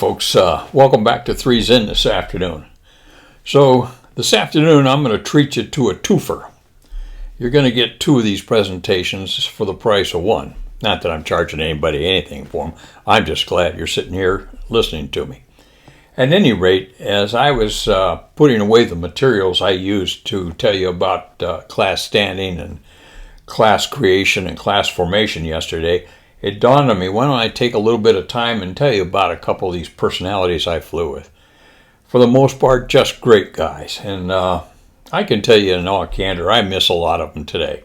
folks, welcome back to Three's In this afternoon. So this afternoon I'm going to treat you to a twofer. You're going to get two of these presentations for the price of one. Not that I'm charging anybody anything for them. I'm just glad you're sitting here listening to me. At any rate, as I was putting away the materials I used to tell you about class standing and class creation and class formation yesterday, it dawned on me, why don't I take a little bit of time and tell you about a couple of these personalities I flew with. For the most part, just great guys. And I can tell you in all candor, I miss a lot of them today.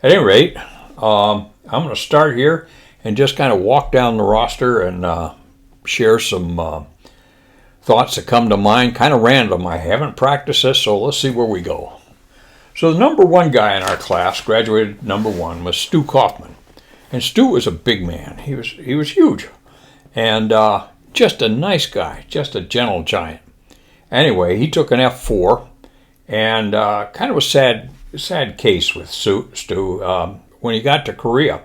At any rate, I'm going to start here and just kind of walk down the roster and share some thoughts that come to mind, kind of random. I haven't practiced this, so let's see where we go. So the number one guy in our class, graduated number one, was Stu Kaufman. And Stu was a big man. He was huge. And just a nice guy, just a gentle giant. Anyway, he took an F4, and kind of a sad case with Stu. When he got to Korea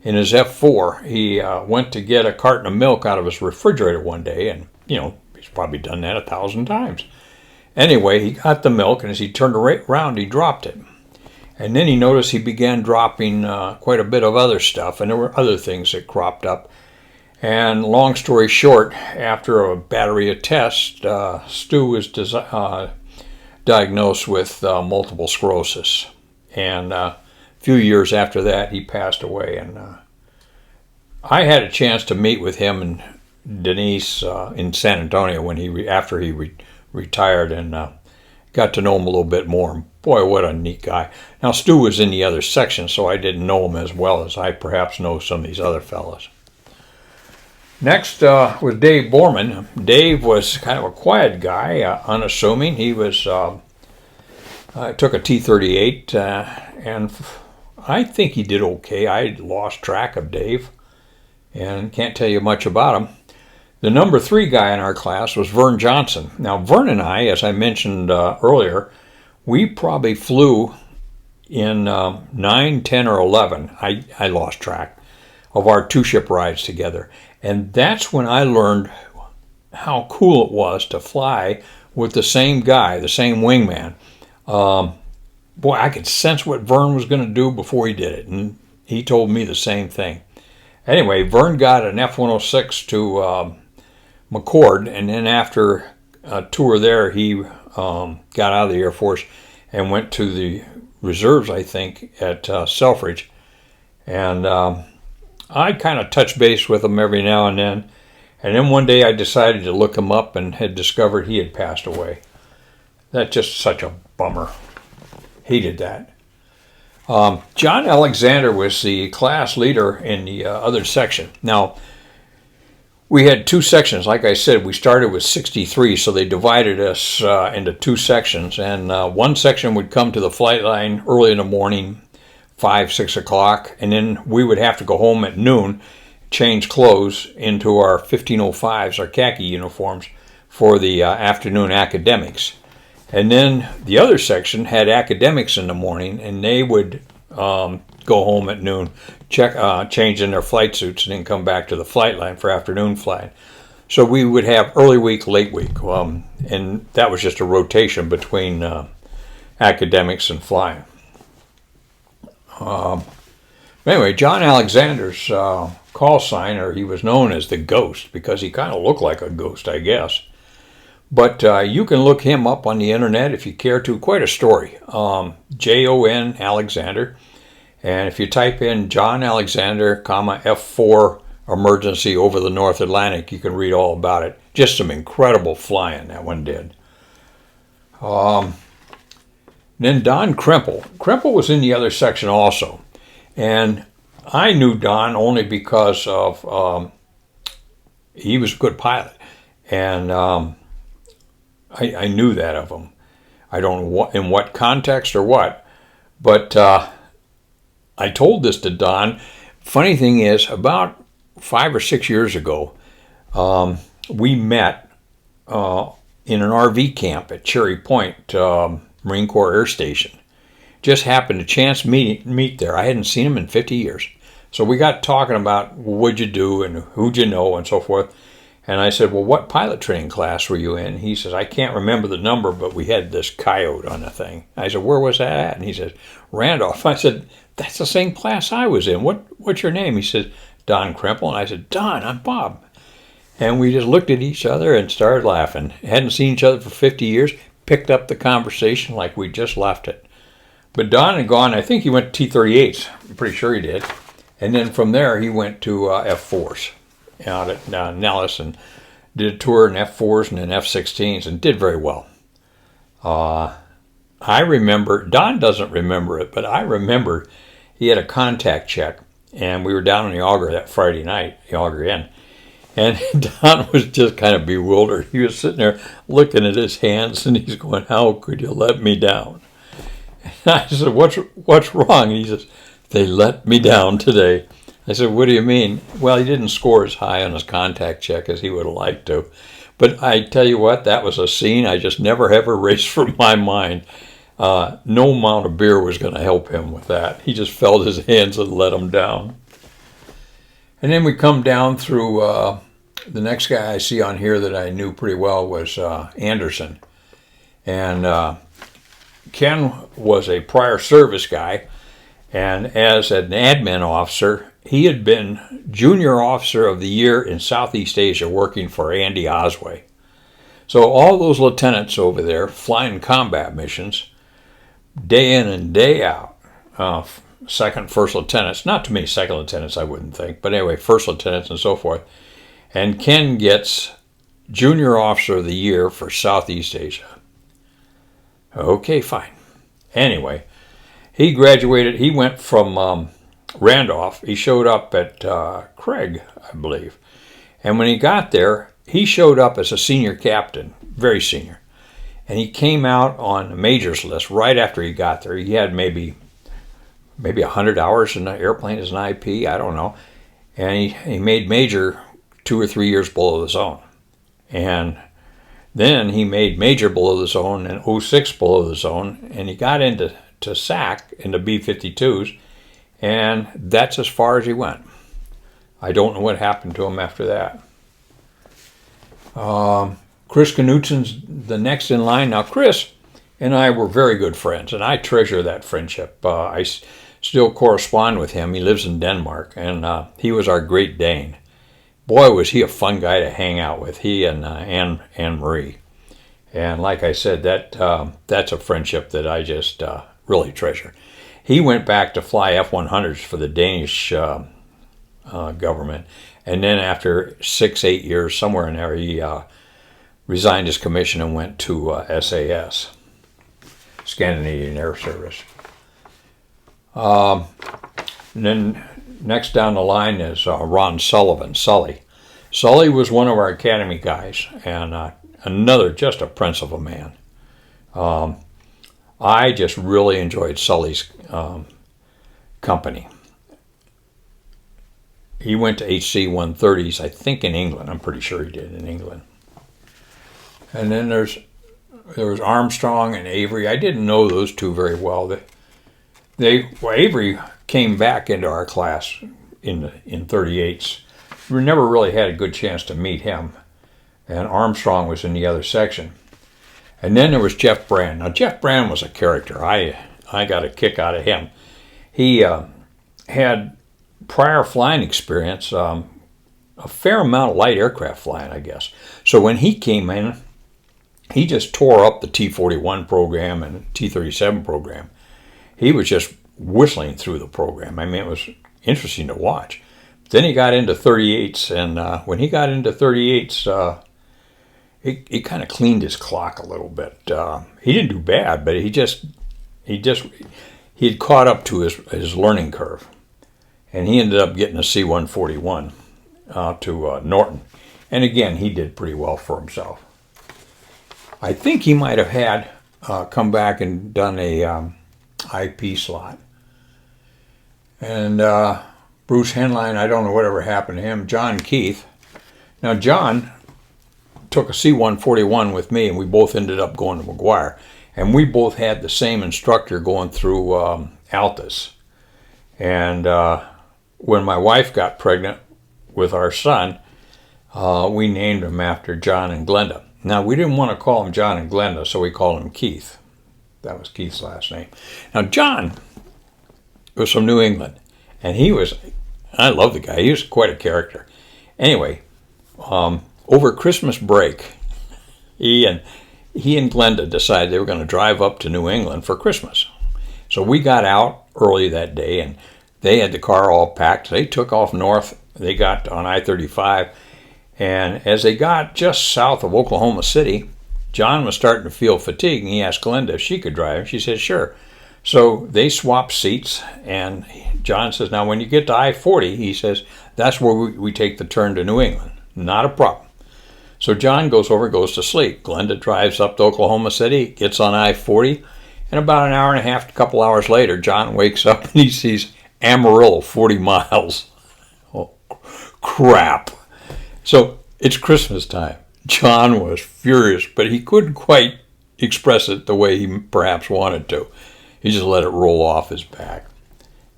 in his F4, he went to get a carton of milk out of his refrigerator one day, and, he's probably done that 1,000 times. Anyway, he got the milk, and as he turned around, he dropped it. And then he noticed he began dropping quite a bit of other stuff, and there were other things that cropped up. And long story short, after a battery of tests, Stu was diagnosed with multiple sclerosis. And a few years after that, he passed away. And I had a chance to meet with him and Denise in San Antonio after he retired, and got to know him a little bit more. Boy, what a neat guy. Now, Stu was in the other section, so I didn't know him as well as I perhaps know some of these other fellas. Next was Dave Borman. Dave was kind of a quiet guy, unassuming. He was took a T-38, and I think he did okay. I lost track of Dave and can't tell you much about him. The number 3 guy in our class was Vern Johnson. Now, Vern and I, as I mentioned earlier, we probably flew in 9, 10, or 11, I lost track, of our two-ship rides together. And that's when I learned how cool it was to fly with the same guy, the same wingman. Boy, I could sense what Vern was going to do before he did it, and he told me the same thing. Anyway, Vern got an F-106 to McCord, and then after a tour there, he got out of the Air Force and went to the reserves, I think, at Selfridge. And I kind of touch base with him every now and then. And then one day I decided to look him up and had discovered he had passed away. That's just such a bummer. Hated that. John Alexander was the class leader in the other section. Now, we had two sections. Like I said, we started with 63, so they divided us into two sections. And one section would come to the flight line early in the morning, 5, 6 o'clock, and then we would have to go home at noon, change clothes into our 1505s, our khaki uniforms, for the afternoon academics. And then the other section had academics in the morning, and they would go home at noon, change in their flight suits, and then come back to the flight line for afternoon flying. So we would have early week, late week, and that was just a rotation between academics and flying. Anyway, John Alexander's call sign, or he was known as the Ghost, because he kind of looked like a ghost, I guess. But you can look him up on the internet if you care to. Quite a story. Jon Alexander. And if you type in John Alexander, F4 emergency over the North Atlantic, you can read all about it. Just some incredible flying that one did. Then Don Krempel. Krempel was in the other section also. And I knew Don only because of he was a good pilot. And I knew that of him. I don't know in what context or what, but I told this to Don. Funny thing is, about 5 or 6 years ago, we met in an RV camp at Cherry Point Marine Corps Air Station. Just happened to chance meet there. I hadn't seen him in 50 years. So we got talking about what'd you do and who'd you know and so forth. And I said, well, what pilot training class were you in? He says, I can't remember the number, but we had this coyote on the thing. I said, where was that at? And he says, Randolph. I said, that's the same class I was in. What's your name? He says, Don Krempel. And I said, Don, I'm Bob. And we just looked at each other and started laughing. Hadn't seen each other for 50 years. Picked up the conversation like we just left it. But Don had gone, I think he went to T-38s. I'm pretty sure he did. And then from there, he went to F-4s out at Nellis and did a tour in F-4s and then F-16s and did very well. I remember, Don doesn't remember it, but I remember he had a contact check and we were down in the Auger that Friday night, the Auger Inn. And Don was just kind of bewildered. He was sitting there looking at his hands and he's going, how could you let me down? And I said, what's wrong? And he says, they let me down today. I said, what do you mean? Well, he didn't score as high on his contact check as he would have liked to. But I tell you what, that was a scene I just never have erased from my mind. No amount of beer was going to help him with that. He just felt his hands and let him down. And then we come down through, the next guy I see on here that I knew pretty well was Anderson. And Ken was a prior service guy. And as an admin officer, he had been Junior Officer of the Year in Southeast Asia working for Andy Osway. So all those lieutenants over there flying combat missions, day in and day out, second, first lieutenants, not too many second lieutenants I wouldn't think, but anyway, first lieutenants and so forth. And Ken gets Junior Officer of the Year for Southeast Asia. Okay, fine. Anyway, he graduated, he went from Randolph, he showed up at Craig, I believe. And when he got there, he showed up as a senior captain, very senior. And he came out on the majors list right after he got there. He had maybe 100 hours in the airplane as an IP, I don't know. And he made major 2 or 3 years below the zone. And then he made major below the zone and 06 below the zone. And he got into SAC, into B-52s. And that's as far as he went. I don't know what happened to him after that. Chris Knutson's the next in line. Now, Chris and I were very good friends, and I treasure that friendship. I still correspond with him. He lives in Denmark, and he was our Great Dane. Boy, was he a fun guy to hang out with, he and Anne Marie. And like I said, that's a friendship that I just really treasure. He went back to fly F-100s for the Danish government. And then after 6-8 years, somewhere in there, he resigned his commission and went to SAS, Scandinavian Air Service. And then next down the line is Ron Sullivan, Sully. Sully was one of our academy guys, and another, just a prince of a man. I just really enjoyed Sully's company. He went to HC-130s, I think in England. I'm pretty sure he did in England. And then there was Armstrong and Avery. I didn't know those two very well. Avery came back into our class in 38s. We never really had a good chance to meet him. And Armstrong was in the other section. And then there was Jeff Brand. Now, Jeff Brand was a character. I got a kick out of him. He had prior flying experience, a fair amount of light aircraft flying, I guess. So when he came in, he just tore up the T-41 program and T-37 program. He was just whistling through the program. I mean, it was interesting to watch. Then he got into 38s, and when he got into 38s, he kind of cleaned his clock a little bit. He didn't do bad, but he had caught up to his learning curve, and he ended up getting a C-141 to Norton. And again, he did pretty well for himself. I think he might have had come back and done a IP slot. And Bruce Henline, I don't know whatever happened to him. John Keith. Now, John took a C-141 with me, and we both ended up going to McGuire. And we both had the same instructor going through Altus. And when my wife got pregnant with our son, we named him after John and Glenda. Now, we didn't want to call him John and Glenda, so we called him Keith. That was Keith's last name. Now, John was from New England, and I love the guy. He was quite a character. Anyway, over Christmas break, he and Glenda decided they were going to drive up to New England for Christmas. So we got out early that day, and they had the car all packed. They took off north. They got on I-35, and as they got just south of Oklahoma City, John was starting to feel fatigue, and he asked Glenda if she could drive. She said, sure. So they swapped seats, and John says, now when you get to I-40, he says, that's where we take the turn to New England. Not a problem. So John goes to sleep. Glenda drives up to Oklahoma City, gets on I-40, and about an hour and a half, a couple hours later, John wakes up and he sees Amarillo 40 miles. Oh, crap. So it's Christmas time. John was furious, but he couldn't quite express it the way he perhaps wanted to. He just let it roll off his back.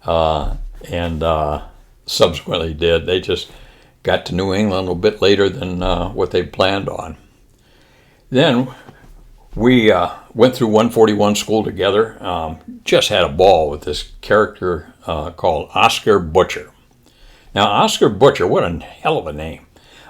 And subsequently did. They just got to New England a little bit later than what they planned on. Then we went through 141 school together. Just had a ball with this character called Oscar Butcher. Now, Oscar Butcher, what a hell of a name.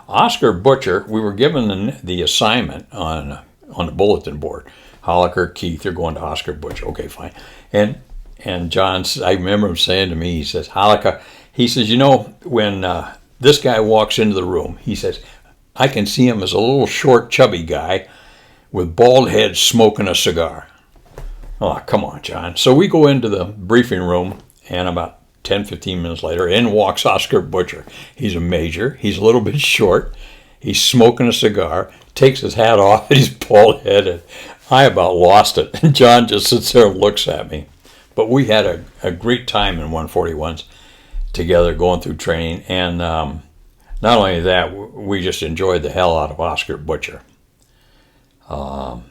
Oscar Butcher, we were given the assignment on the bulletin board. Holliker, Keith, you're going to Oscar Butcher. Okay, fine. And John, I remember him saying to me, he says, Holliker, he says, you know, when this guy walks into the room, he says, I can see him as a little short, chubby guy with bald head smoking a cigar. Oh, come on, John. So we go into the briefing room, and about 10, 15 minutes later, in walks Oscar Butcher. He's a major. He's a little bit short. He's smoking a cigar, takes his hat off, and he's bald headed. I about lost it. And John just sits there and looks at me. But we had a great time in 141s together going through training. And not only that, we just enjoyed the hell out of Oscar Butcher. So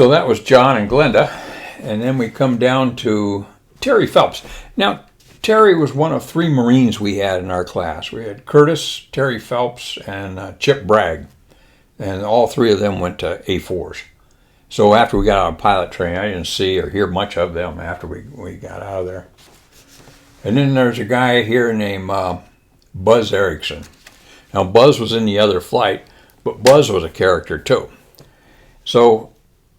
that was John and Glenda. And then we come down to Terry Phelps. Now, Terry was one of 3 Marines we had in our class. We had Curtis, Terry Phelps, and Chip Bragg. And all 3 of them went to A4s. So after we got out of pilot training, I didn't see or hear much of them after we got out of there. And then there's a guy here named Buzz Erickson. Now, Buzz was in the other flight, but Buzz was a character too. So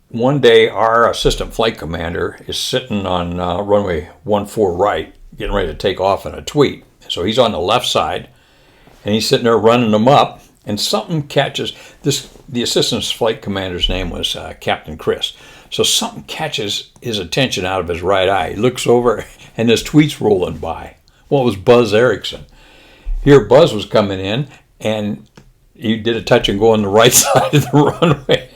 one day, our assistant flight commander is sitting on runway 14 right, getting ready to take off in a tweet. So he's on the left side, and he's sitting there running them up, and something catches this. The assistant flight commander's name was Captain Chris. So something catches his attention out of his right eye. He looks over, and this tweet's rolling by. Well, it was Buzz Erickson. Here, Buzz was coming in, and he did a touch and go on the right side of the runway.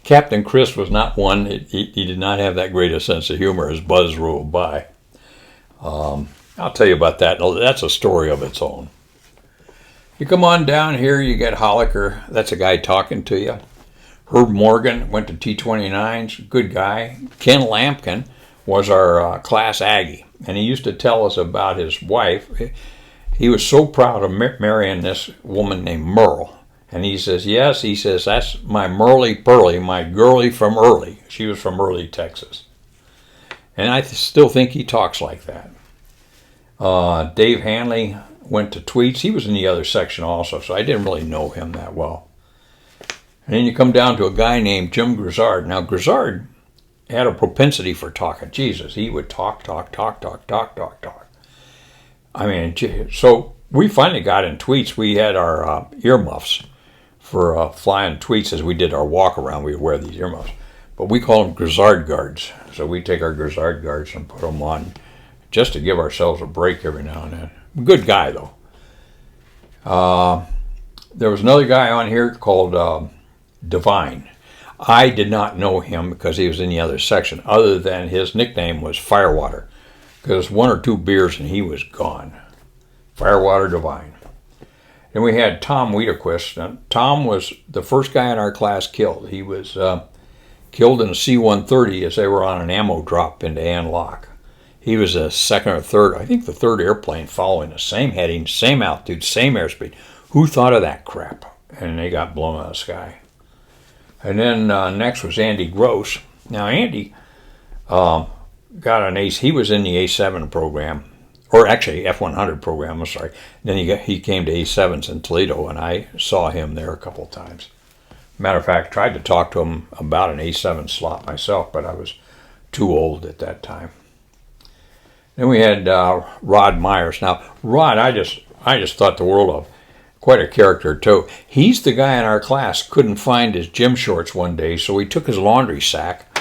Captain Chris was not one. He did not have that great a sense of humor as Buzz rolled by. I'll tell you about that. That's a story of its own. You come on down here, you get Holliker. That's a guy talking to you. Herb Morgan went to T-29s, good guy. Ken Lampkin was our class Aggie, and he used to tell us about his wife. He was so proud of marrying this woman named Merle. And he says, yes, he says, that's my Merle Pearlie, my girlie from Early. She was from Early, Texas. And I still think he talks like that. Dave Hanley went to Tweets. He was in the other section also, so I didn't really know him that well. And then you come down to a guy named Jim Grizzard. Now, Grizzard had a propensity for talking. Jesus, he would talk. I mean, so we finally got in Tweets. We had our earmuffs for flying Tweets as we did our walk around. We would wear these earmuffs. But we call them Grizzard guards. So we take our Grizzard guards and put them on just to give ourselves a break every now and then. Good guy, though. There was another guy on here called Divine. I did not know him because he was in the other section, other than his nickname was Firewater, because 1 or 2 beers and he was gone. Firewater Divine. Then we had Tom Wiederquist. Now, Tom was the first guy in our class killed. He was killed in a C-130 as they were on an ammo drop into An Loc. He was a second or third, I think the third airplane following the same heading, same altitude, same airspeed. Who thought of that crap? And they got blown out of the sky. And then next was Andy Gross. Now Andy got an ace. He was in the A7 program, or actually F100 program. I'm sorry. Then he came to A7s in Toledo, and I saw him there a couple of times. Matter of fact, I tried to talk to him about an A7 slot myself, but I was too old at that time. Then we had Rod Myers. Now Rod, I just thought the world of. Quite a character too. He's the guy in our class couldn't find his gym shorts one day, so he took his laundry sack,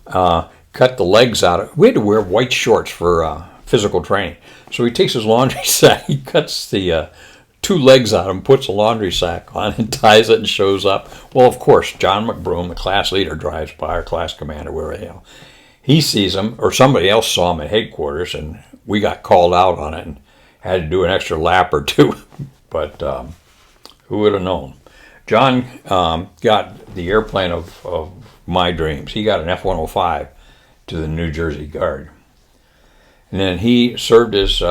cut the legs out of. We had to wear white shorts for physical training, so he takes his laundry sack, he cuts the two legs out of him, puts a laundry sack on, and ties it, and shows up. Well, of course, John McBroom, the class leader, drives by, our class commander, wherever the hell. He sees him, or somebody else saw him at headquarters, and we got called out on it and had to do an extra lap or two. But who would have known? John got the airplane of my dreams. He got an F-105 to the New Jersey Guard. And then he served his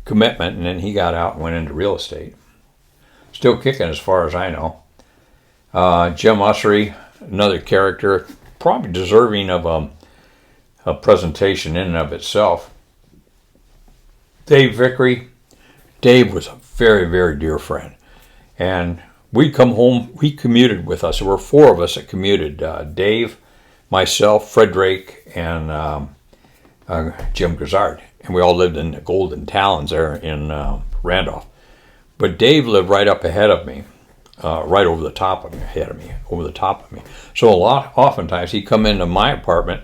commitment, and then he got out and went into real estate. Still kicking as far as I know. Jim Ussery, another character, probably deserving of a presentation in and of itself. Dave Vickery. Dave was a very, very dear friend. And we'd come home, he commuted with us. There were four of us that commuted. Dave, myself, Fred Drake, and Jim Grizzard. And we all lived in the Golden Talons there in Randolph. But Dave lived right up ahead of me, right over the top of me, So oftentimes he'd come into my apartment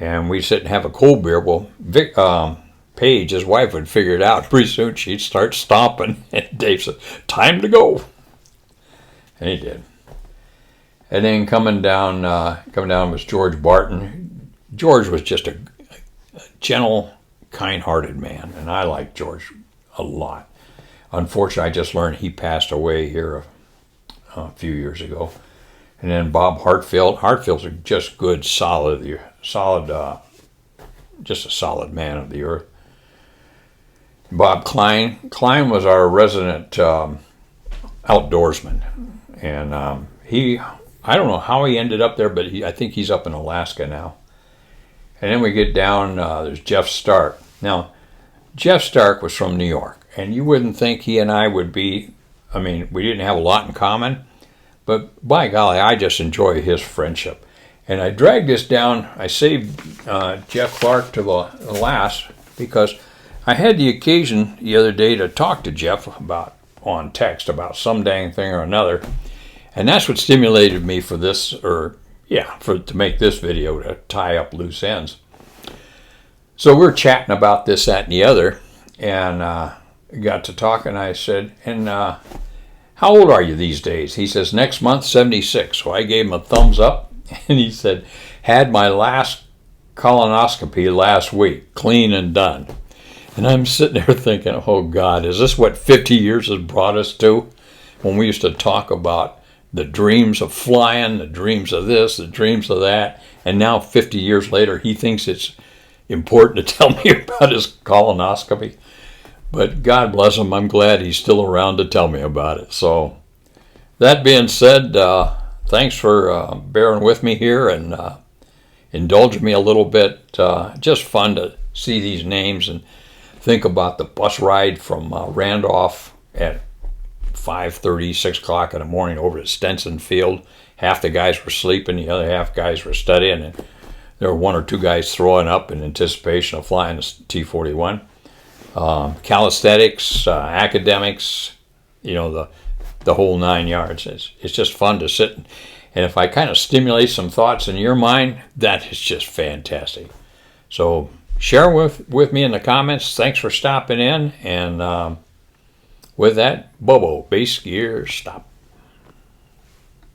and we'd sit and have a cold beer. Well, Paige, his wife, would figure it out. Pretty soon she'd start stomping, and Dave said, "Time to go." And he did. And then coming down was George Barton. George was just a gentle, kind-hearted man, and I liked George a lot. Unfortunately, I just learned he passed away here a few years ago. And then Bob Hartfield. Hartfield's just good, just a solid man of the earth. Bob Klein. Klein was our resident outdoorsman, and I don't know how he ended up there, but I think he's up in Alaska now. And then we get down, there's Jeff Stark. Now, Jeff Stark was from New York, and you wouldn't think he and I would be, we didn't have a lot in common, but by golly, I just enjoy his friendship. And I dragged this down, I saved Jeff Clark to the last, because I had the occasion the other day to talk to Jeff on text about some dang thing or another, and that's what stimulated me for this, to make this video, to tie up loose ends. So we're chatting about this, that, and the other, and got to talking. I said, "And how old are you these days?" He says, "Next month, 76. So I gave him a thumbs up, and he said, "Had my last colonoscopy last week, clean and done." And I'm sitting there thinking, oh God, is this what 50 years has brought us to? When we used to talk about the dreams of flying, the dreams of this, the dreams of that, and now 50 years later, he thinks it's important to tell me about his colonoscopy. But God bless him, I'm glad he's still around to tell me about it. So that being said, thanks for bearing with me here and indulging me a little bit. Just fun to see these names and think about the bus ride from Randolph at 5:30, 6 o'clock in the morning over to Stenson Field. Half the guys were sleeping, the other half guys were studying, and there were one or two guys throwing up in anticipation of flying the T-41. Calisthenics, academics, the whole 9 yards. It's just fun to sit, and if I kind of stimulate some thoughts in your mind, that is just fantastic. So share with me in the comments. Thanks for stopping in, and with that, Bobo, base gear, stop.